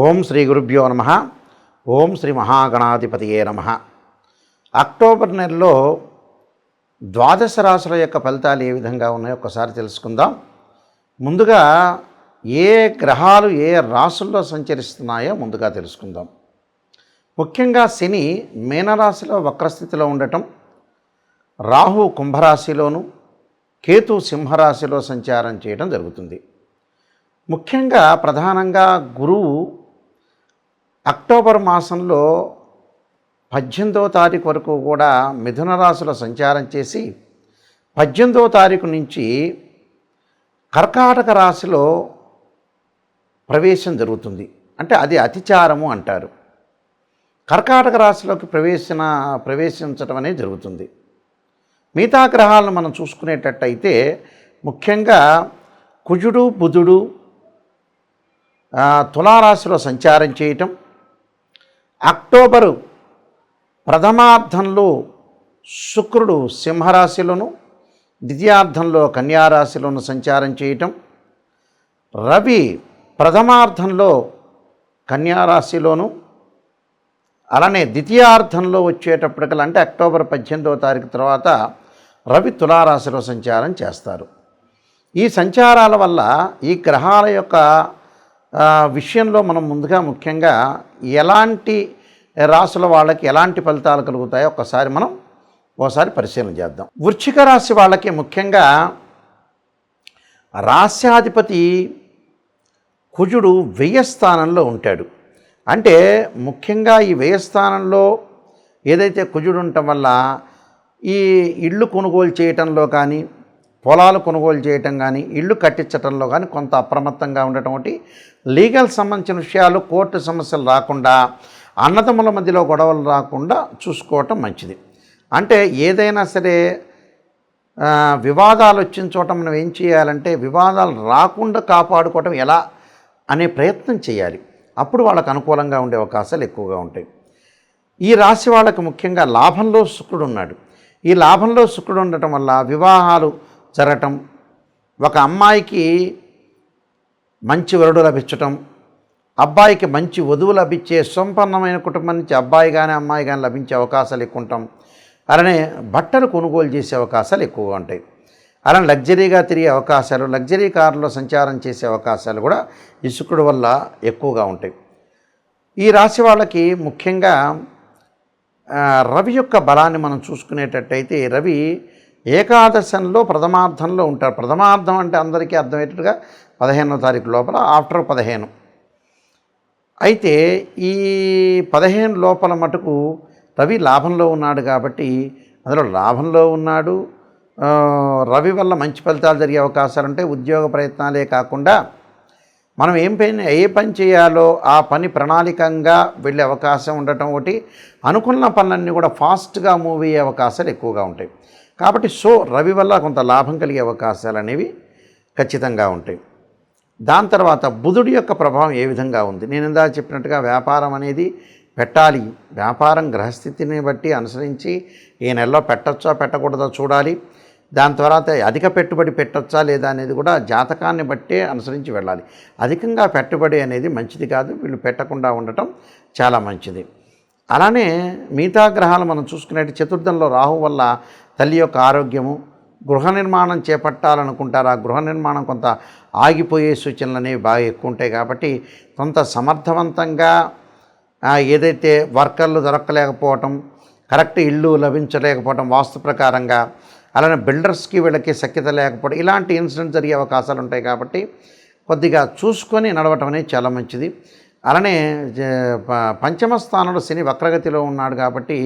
ఓం శ్రీ గురుభ్యో నమః. ఓం శ్రీ మహాగణాధిపతియే నమః. అక్టోబర్ నెలలో ద్వాదశ రాశుల యొక్క ఫలితాలు ఏ విధంగా ఉన్నాయో ఒకసారి తెలుసుకుందాం. ముందుగా ఏ గ్రహాలు ఏ రాశుల్లో సంచరిస్తున్నాయో ముందుగా తెలుసుకుందాం. ముఖ్యంగా శని మీనరాశిలో వక్రస్థితిలో ఉండటం, రాహు కుంభరాశిలోను, కేతు సింహరాశిలో సంచారం చేయడం జరుగుతుంది. ముఖ్యంగా ప్రధానంగా గురువు అక్టోబర్ మాసంలో 18వ తారీఖు వరకు కూడా మిథున రాశిలో సంచారం చేసి 18వ తారీఖు నుంచి కర్కాటక రాశిలో ప్రవేశం జరుగుతుంది. అంటే అది అతిచారము అంటారు. కర్కాటక రాశిలోకి ప్రవేశించడం అనేది జరుగుతుంది. మిగతా గ్రహాలను మనం చూసుకునేటట్టయితే ముఖ్యంగా కుజుడు బుధుడు తులారాశిలో సంచారం చేయటం, అక్టోబరు ప్రథమార్థంలో శుక్రుడు సింహరాశిలోను, ద్వితీయార్థంలో కన్యారాశిలోను సంచారం చేయటం, రవి ప్రథమార్థంలో కన్యారాశిలోను, అలానే ద్వితీయార్థంలో వచ్చేటప్పటికల్లా అంటే అక్టోబర్ 18వ తారీఖు తర్వాత రవి తులారాశిలో సంచారం చేస్తారు. ఈ సంచారాల వల్ల ఈ గ్రహాల యొక్క విషయంలో మనం ముందుగా ముఖ్యంగా ఎలాంటి రాశుల వాళ్ళకి ఎలాంటి ఫలితాలు కలుగుతాయో ఒకసారి పరిశీలన చేద్దాం. వృశ్చిక రాశి వాళ్ళకి ముఖ్యంగా రాశ్యాధిపతి కుజుడు వ్యయస్థానంలో ఉంటాడు. అంటే ముఖ్యంగా ఈ వ్యయస్థానంలో ఏదైతే కుజుడు ఉండటం వల్ల ఈ ఇళ్ళు కొనుగోలు చేయటంలో కానీ, పొలాలు కొనుగోలు చేయటం కానీ, ఇళ్ళు కట్టించటంలో కానీ కొంత అప్రమత్తంగా ఉండటం, ఒకటి లీగల్ సంబంధించిన విషయాలు, కోర్టు సమస్యలు రాకుండా, అన్నదమ్ముల మధ్యలో గొడవలు రాకుండా చూసుకోవటం మంచిది. అంటే ఏదైనా సరే వివాదాలు వచ్చిన చోట మనం ఏం చేయాలంటే వివాదాలు రాకుండా కాపాడుకోవటం ఎలా అనే ప్రయత్నం చేయాలి. అప్పుడు వాళ్ళకు అనుకూలంగా ఉండే అవకాశాలు ఎక్కువగా ఉంటాయి. ఈ రాశి వాళ్ళకి ముఖ్యంగా లాభంలో శుక్రుడు ఉన్నాడు. ఈ లాభంలో శుక్రుడు ఉండటం వల్ల వివాహాలు జరగటం, ఒక అమ్మాయికి మంచి వరుడు లభించటం, అబ్బాయికి మంచి వధువు లభించే సంపన్నమైన కుటుంబం నుంచి అబ్బాయి కానీ అమ్మాయి కానీ లభించే అవకాశాలు ఎక్కువ ఉంటాం. అలానే బట్టలు కొనుగోలు చేసే అవకాశాలు ఎక్కువగా ఉంటాయి. అలానే లగ్జరీగా తిరిగే అవకాశాలు, లగ్జరీ కారులో సంచారం చేసే అవకాశాలు కూడా ఈ శుక్రుడు వల్ల ఎక్కువగా ఉంటాయి. ఈ రాశి వాళ్ళకి ముఖ్యంగా రవి యొక్క బలాన్ని మనం చూసుకునేటట్టయితే రవి ఏకాదశంలో ప్రథమార్థంలో ఉంటారు. ప్రథమార్థం అంటే అందరికీ అర్థమయ్యేటట్టుగా 15వ తారీఖు లోపల, ఆఫ్టర్ 15. అయితే ఈ 15 లోపల మటుకు రవి లాభంలో ఉన్నాడు కాబట్టి అందులో లాభంలో ఉన్నాడు. రవి వల్ల మంచి ఫలితాలు జరిగే అవకాశాలు ఉంటాయి. ఉద్యోగ ప్రయత్నాలే కాకుండా మనం ఏ పని చేయాలో ఆ పని ప్రణాళికంగా వెళ్ళే అవకాశం ఉండటం, ఒకటి అనుకున్న పనులన్నీ కూడా ఫాస్ట్గా మూవ్ అయ్యే అవకాశాలు ఎక్కువగా ఉంటాయి. కాబట్టి రవి వల్ల కొంత లాభం కలిగే అవకాశాలు అనేవి ఖచ్చితంగా ఉంటాయి. దాని తర్వాత బుధుడి యొక్క ప్రభావం ఏ విధంగా ఉంది? నేను ఇందాక చెప్పినట్టుగా వ్యాపారం అనేది పెట్టాలి. వ్యాపారం గ్రహస్థితిని బట్టి అనుసరించి ఈ నెలలో పెట్టచ్చా పెట్టకూడదో చూడాలి. దాని తర్వాత అధిక పెట్టుబడి పెట్టచ్చా లేదా అనేది కూడా జాతకాన్ని బట్టే అనుసరించి వెళ్ళాలి. అధికంగా పెట్టుబడి అనేది మంచిది కాదు. వీళ్ళు పెట్టకుండా ఉండటం చాలా మంచిది. అలానే మిగతా గ్రహాలు మనం చూసుకునేట్టు చతుర్థంలో రాహు వల్ల తల్లి యొక్క ఆరోగ్యము, గృహ నిర్మాణం చేపట్టాలనుకుంటారు. ఆ గృహ నిర్మాణం కొంత ఆగిపోయే సూచనలు అనేవి బాగా ఎక్కువ ఉంటాయి. కాబట్టి కొంత సమర్థవంతంగా ఏదైతే వర్కర్లు దొరకలేకపోవటం, కరెక్ట్ ఇల్లు లభించలేకపోవటం వాస్తు ప్రకారంగా, అలానే బిల్డర్స్కి వీళ్ళకి సఖ్యత లేకపోవడం, ఇలాంటి ఇన్సిడెంట్స్ జరిగే అవకాశాలు ఉంటాయి. కాబట్టి కొద్దిగా చూసుకొని నడవటం అనేది చాలా మంచిది. అలానే పంచమ స్థానంలో శని వక్రగతిలో ఉన్నాడు కాబట్టి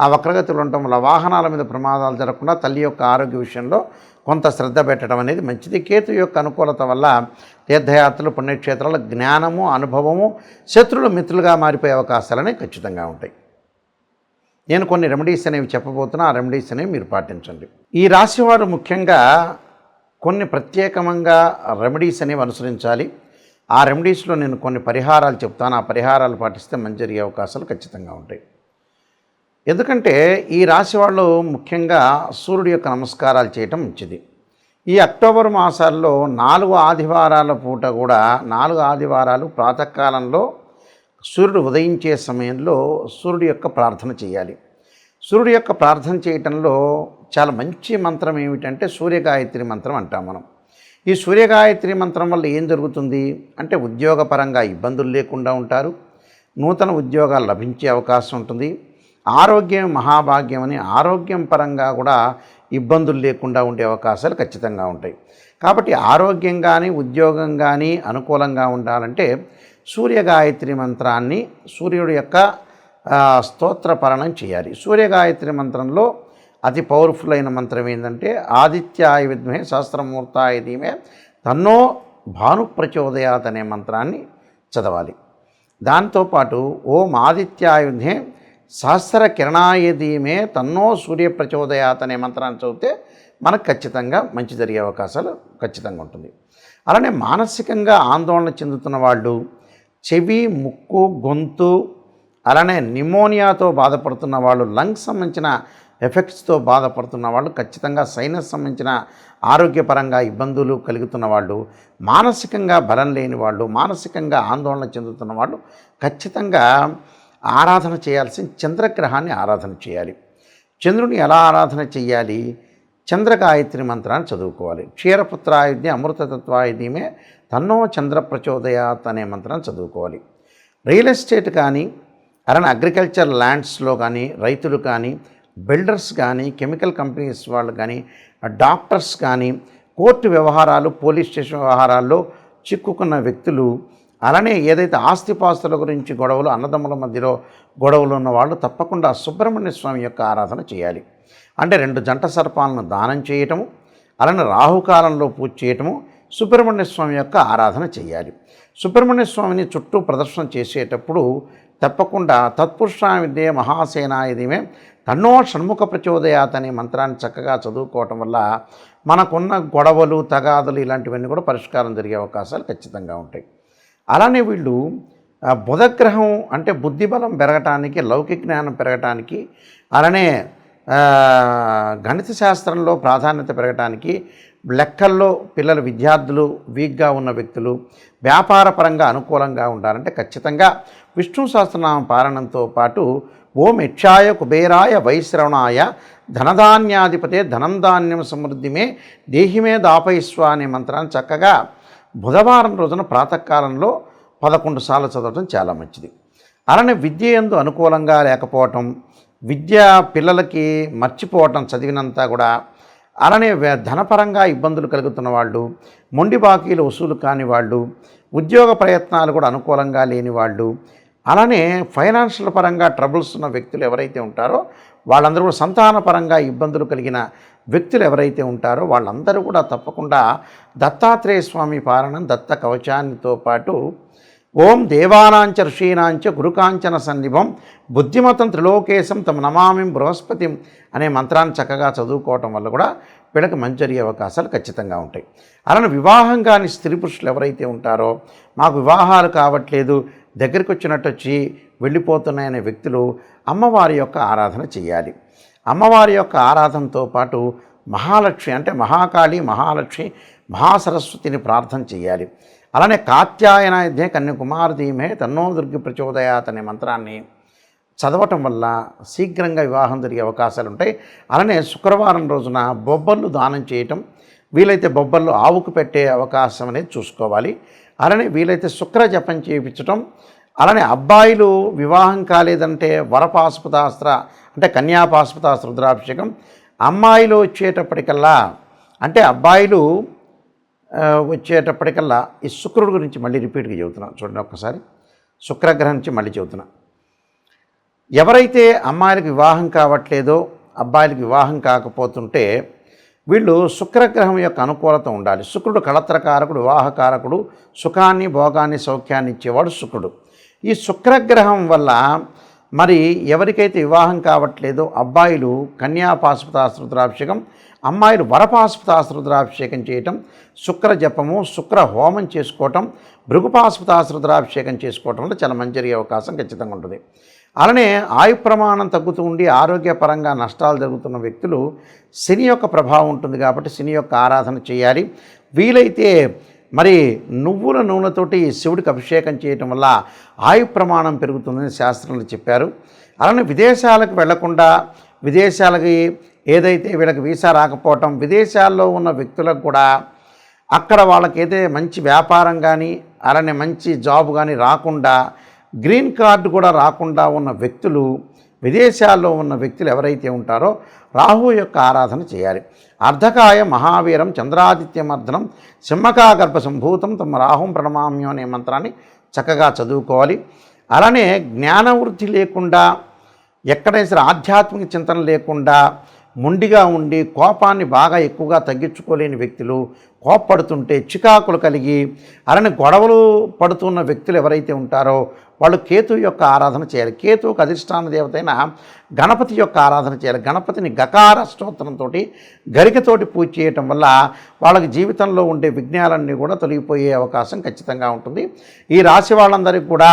ఆ వక్రగతిలో ఉండటం వల్ల వాహనాల మీద ప్రమాదాలు జరగకుండా తల్లి యొక్క ఆరోగ్య విషయంలో కొంత శ్రద్ధ పెట్టడం అనేది మంచిది. కేతు యొక్క అనుకూలత వల్ల తీర్థయాత్రలు, పుణ్యక్షేత్రాలు, జ్ఞానము, అనుభవము, శత్రులు మిత్రులుగా మారిపోయే అవకాశాలనే ఖచ్చితంగా ఉంటాయి. నేను కొన్ని రెమెడీస్ అనేవి చెప్పబోతున్నా. ఆ రెమెడీస్ అనేవి మీరు పాటించండి. ఈ రాశివారు ముఖ్యంగా కొన్ని ప్రత్యేకంగా రెమెడీస్ అనేవి అనుసరించాలి. ఆ రెమెడీస్లో నేను కొన్ని పరిహారాలు చెప్తాను. ఆ పరిహారాలు పాటిస్తే మంచి జరిగే అవకాశాలు ఖచ్చితంగా ఉంటాయి. ఎందుకంటే ఈ రాశి వాళ్ళు ముఖ్యంగా సూర్యుడి యొక్క నమస్కారాలు చేయటం మంచిది. ఈ అక్టోబర్ మాసాల్లో 4 ఆదివారాల పూట కూడా 4 ఆదివారాలు ప్రాతకాలంలో సూర్యుడు ఉదయించే సమయంలో సూర్యుడి యొక్క ప్రార్థన చేయాలి. సూర్యుడి యొక్క ప్రార్థన చేయటంలో చాలా మంచి మంత్రం ఏమిటంటే సూర్యగాయత్రి మంత్రం అంటాం మనం. ఈ సూర్యగాయత్రి మంత్రం వల్ల ఏం జరుగుతుంది అంటే ఉద్యోగపరంగా ఇబ్బందులు లేకుండా ఉంటారు, నూతన ఉద్యోగాలు లభించే అవకాశం ఉంటుంది. ఆరోగ్యం మహాభాగ్యం అని ఆరోగ్యం పరంగా కూడా ఇబ్బందులు లేకుండా ఉండే అవకాశాలు ఖచ్చితంగా ఉంటాయి. కాబట్టి ఆరోగ్యం కానీ ఉద్యోగం కానీ అనుకూలంగా ఉండాలంటే సూర్యగాయత్రి మంత్రాన్ని సూర్యుడి యొక్క స్తోత్రపరణం చేయాలి. సూర్యగాయత్రి మంత్రంలో అతి పవర్ఫుల్ అయిన మంత్రం ఏంటంటే ఆదిత్యాయ విద్మహే సహస్రమూర్తాయ ధీమహి తన్నో భాను ప్రచోదయాత్ అనే మంత్రాన్ని చదవాలి. దాంతోపాటు ఓం ఆదిత్యాయ విద్మహే సహస్ర కిరణాయ ధీమహి తన్నో సూర్య ప్రచోదయాత్ అనే మంత్రాన్ని చదివితే మనకు ఖచ్చితంగా మంచి జరిగే అవకాశాలు ఖచ్చితంగా ఉంటుంది. అలానే మానసికంగా ఆందోళన చెందుతున్న వాళ్ళు, చెవి ముక్కు గొంతు అలానే నిమోనియాతో బాధపడుతున్న వాళ్ళు, లంగ్స్ సంబంధించిన ఎఫెక్ట్స్తో బాధపడుతున్న వాళ్ళు, ఖచ్చితంగా సైనస్ సంబంధించిన ఆరోగ్యపరంగా ఇబ్బందులు కలుగుతున్న వాళ్ళు, మానసికంగా బలం లేని వాళ్ళు, మానసికంగా ఆందోళన చెందుతున్న వాళ్ళు ఖచ్చితంగా ఆరాధన చేయాల్సిన చంద్రగ్రహాన్ని ఆరాధన చేయాలి. చంద్రుని ఎలా ఆరాధన చేయాలి? చంద్రగాయత్రి మంత్రాన్ని చదువుకోవాలి. క్షీరపుత్రాయుధ్య అమృతతత్వాయ ధీమహి తన్నో చంద్ర ప్రచోదయాత్ అనే మంత్రాన్ని చదువుకోవాలి. రియల్ ఎస్టేట్ కానీ అలానే అగ్రికల్చర్ ల్యాండ్స్లో కానీ రైతులు కానీ బిల్డర్స్ కానీ కెమికల్ కంపెనీస్ వాళ్ళు కానీ డాక్టర్స్ కానీ కోర్టు వ్యవహారాలు పోలీస్ స్టేషన్ వ్యవహారాల్లో చిక్కుకున్న వ్యక్తులు అలానే ఏదైతే ఆస్తిపాస్తుల గురించి గొడవలు అన్నదమ్ముల మధ్యలో గొడవలు ఉన్న వాళ్ళు తప్పకుండా సుబ్రహ్మణ్య స్వామి యొక్క ఆరాధన చేయాలి. అంటే 2 జంట సర్పాలను దానం చేయటము అలానే రాహుకాలంలో పూజ చేయటము సుబ్రహ్మణ్య స్వామి యొక్క ఆరాధన చేయాలి. సుబ్రహ్మణ్య స్వామిని చుట్టూ ప్రదర్శన చేసేటప్పుడు తప్పకుండా తత్పురుషాయ విద్యే మహాసేనాయ ధీమహి తన్నో షణ్ముఖ ప్రచోదయాత్ అనే మంత్రాన్ని చక్కగా చదువుకోవటం వల్ల మనకున్న గొడవలు తగాదులు ఇలాంటివన్నీ కూడా పరిష్కారం జరిగే అవకాశాలు ఖచ్చితంగా ఉంటాయి. అలానే వీళ్ళు బుధగ్రహం అంటే బుద్ధిబలం పెరగటానికి, లౌకిక జ్ఞానం పెరగటానికి, అలానే గణిత శాస్త్రంలో ప్రాధాన్యత పెరగటానికి, లెక్కల్లో పిల్లలు విద్యార్థులు వీక్గా ఉన్న వ్యక్తులు వ్యాపారపరంగా అనుకూలంగా ఉండాలంటే ఖచ్చితంగా విష్ణు సహస్రనామ పారాయణంతో పాటు ఓం యక్షాయ కుబేరాయ వైశ్రవణాయ ధనధాన్యాధిపతే ధనం ధాన్యం సమృద్ధిమే దేహిమే దాపయిస్వ అనే మంత్రాన్ని చక్కగా బుధవారం రోజున ప్రాతకాలంలో 11 సార్లు చదవటం చాలా మంచిది. అలానే విద్య యందు అనుకూలంగా లేకపోవటం, విద్య పిల్లలకి మర్చిపోవటం చదివినంతా కూడా, అలానే ధనపరంగా ఇబ్బందులు కలుగుతున్న వాళ్ళు, మొండి బాకీలు వసూలు కాని వాళ్ళు, ఉద్యోగ ప్రయత్నాలు కూడా అనుకూలంగా లేని వాళ్ళు, అలానే ఫైనాన్షియల్ పరంగా ట్రబుల్స్ ఉన్న వ్యక్తులు ఎవరైతే ఉంటారో వాళ్ళందరూ కూడా సంతానపరంగా ఇబ్బందులు కలిగిన వ్యక్తులు ఎవరైతే ఉంటారో వాళ్ళందరూ కూడా తప్పకుండా దత్తాత్రేయ స్వామి పారాయణం దత్త కవచాన్నితో పాటు ఓం దేవానాంచ ఋషీనాంచ గురుకాంచన సన్నిభం బుద్ధిమతం త్రిలోకేశం తమ నమామి బృహస్పతిం అనే మంత్రాన్ని చక్కగా చదువుకోవటం వల్ల కూడా వీళ్ళకి మంచి జరిగే అవకాశాలు ఖచ్చితంగా ఉంటాయి. అలానే వివాహం కాని స్త్రీ పురుషులు ఎవరైతే ఉంటారో మాకు వివాహాలు కావట్లేదు, దగ్గరికి వచ్చినట్టు వచ్చి వెళ్ళిపోతున్నాయనే వ్యక్తులు అమ్మవారి యొక్క ఆరాధన చేయాలి. అమ్మవారి యొక్క ఆరాధనతో పాటు మహాలక్ష్మి అంటే మహాకాళి, మహాలక్ష్మి, మహాసరస్వతిని ప్రార్థన చేయాలి. అలానే కాత్యాయనాయుధ్యే కన్యాకుమారి ధీమహి తన్నో దుర్గి ప్రచోదయాత్ అనే మంత్రాన్ని చదవటం వల్ల శీఘ్రంగా వివాహం జరిగే అవకాశాలు ఉంటాయి. అలానే శుక్రవారం రోజున బొబ్బర్లు దానం చేయటం, వీలైతే బొబ్బర్లు ఆవుకు పెట్టే అవకాశం అనేది చూసుకోవాలి. అలానే వీలైతే శుక్ర జపం చేయించటం, అలానే అబ్బాయిలు వివాహం కాలేదంటే వరపాశుపతాస్త్ర అంటే కన్యాపాశుపతాస్త్ర రుద్రాభిషేకం, అమ్మాయిలు వచ్చేటప్పటికల్లా అంటే అబ్బాయిలు వచ్చేటప్పటికల్లా ఈ శుక్రుడి గురించి మళ్ళీ రిపీట్గా చెబుతున్నాను చూడండి ఒక్కసారి. శుక్రగ్రహం నుంచి మళ్ళీ చెబుతున్నా. ఎవరైతే అమ్మాయిలకు వివాహం కావట్లేదో, అబ్బాయిలకు వివాహం కాకపోతుంటే వీళ్ళు శుక్రగ్రహం యొక్క అనుకూలత ఉండాలి. శుక్రుడు కళత్రకారకుడు, వివాహకారకుడు, సుఖాన్ని భోగాన్ని సౌఖ్యాన్ని ఇచ్చేవాడు శుక్రుడు. ఈ శుక్రగ్రహం వల్ల మరి ఎవరికైతే వివాహం కావట్లేదో అబ్బాయిలు కన్యాపాశుపతాస్త్ర రుద్రాభిషేకం, అమ్మాయిలు వరపాశుపతాస్త్ర రుద్రాభిషేకం చేయటం, శుక్ర జపము, శుక్ర హోమం చేసుకోవటం, భృగుపాశుపతాస్త్ర రుద్రాభిషేకం చేసుకోవటం వల్ల చాలా మంచి జరిగే అవకాశం ఖచ్చితంగా ఉంటుంది. అలానే ఆయు ప్రమాణం తగ్గుతూ ఉండి ఆరోగ్యపరంగా నష్టాలు జరుగుతున్న వ్యక్తులు శని యొక్క ప్రభావం ఉంటుంది కాబట్టి శని యొక్క ఆరాధన చేయాలి. వీలైతే మరి నువ్వుల నూనెతోటి శివుడికి అభిషేకం చేయటం వల్ల ఆయు ప్రమాణం పెరుగుతుందని శాస్త్రంలో చెప్పారు. అలానే విదేశాలకు వెళ్లకుండా, విదేశాలకి ఏదైతే వీళ్ళకి వీసా రాకపోవటం, విదేశాల్లో ఉన్న వ్యక్తులకు కూడా అక్కడ వాళ్ళకి ఏదైతే మంచి వ్యాపారం కానీ అలానే మంచి జాబ్ కానీ రాకుండా, గ్రీన్ కార్డు కూడా రాకుండా ఉన్న వ్యక్తులు, విదేశాల్లో ఉన్న వ్యక్తులు ఎవరైతే ఉంటారో రాహు యొక్క ఆరాధన చేయాలి. అర్ధకాయ మహావీరం చంద్రాదిత్యమర్ధనం సింహకాగర్భ సంభూతం తమ రాహుం ప్రణమామ్యం అనే మంత్రాన్ని చక్కగా చదువుకోవాలి. అలానే జ్ఞానవృద్ధి లేకుండా, ఎక్కడైనా సరే ఆధ్యాత్మిక చింతన లేకుండా మొండిగా ఉండి కోపాన్ని బాగా ఎక్కువగా తగ్గించుకోలేని వ్యక్తులు, కోప్పడుతుంటే చికాకులు కలిగి అలానే గొడవలు పడుతున్న వ్యక్తులు ఎవరైతే ఉంటారో వాళ్ళు కేతు యొక్క ఆరాధన చేయాలి. కేతువుకు అధిష్టాన దేవత అయిన గణపతి యొక్క ఆరాధన చేయాలి. గణపతిని గకార స్తోత్రంతో గరికతోటి పూజ చేయటం వల్ల వాళ్ళకి జీవితంలో ఉండే విఘ్నాలన్నీ కూడా తొలగిపోయే అవకాశం ఖచ్చితంగా ఉంటుంది. ఈ రాశి వాళ్ళందరికీ కూడా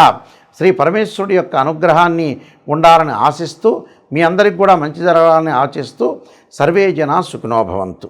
శ్రీ పరమేశ్వరుడి యొక్క అనుగ్రహాన్ని ఉండాలని ఆశిస్తూ, మీ అందరికి కూడా మంచి జరగాలని ఆశిస్తూ సర్వే జనా సుఖినో భవంతు.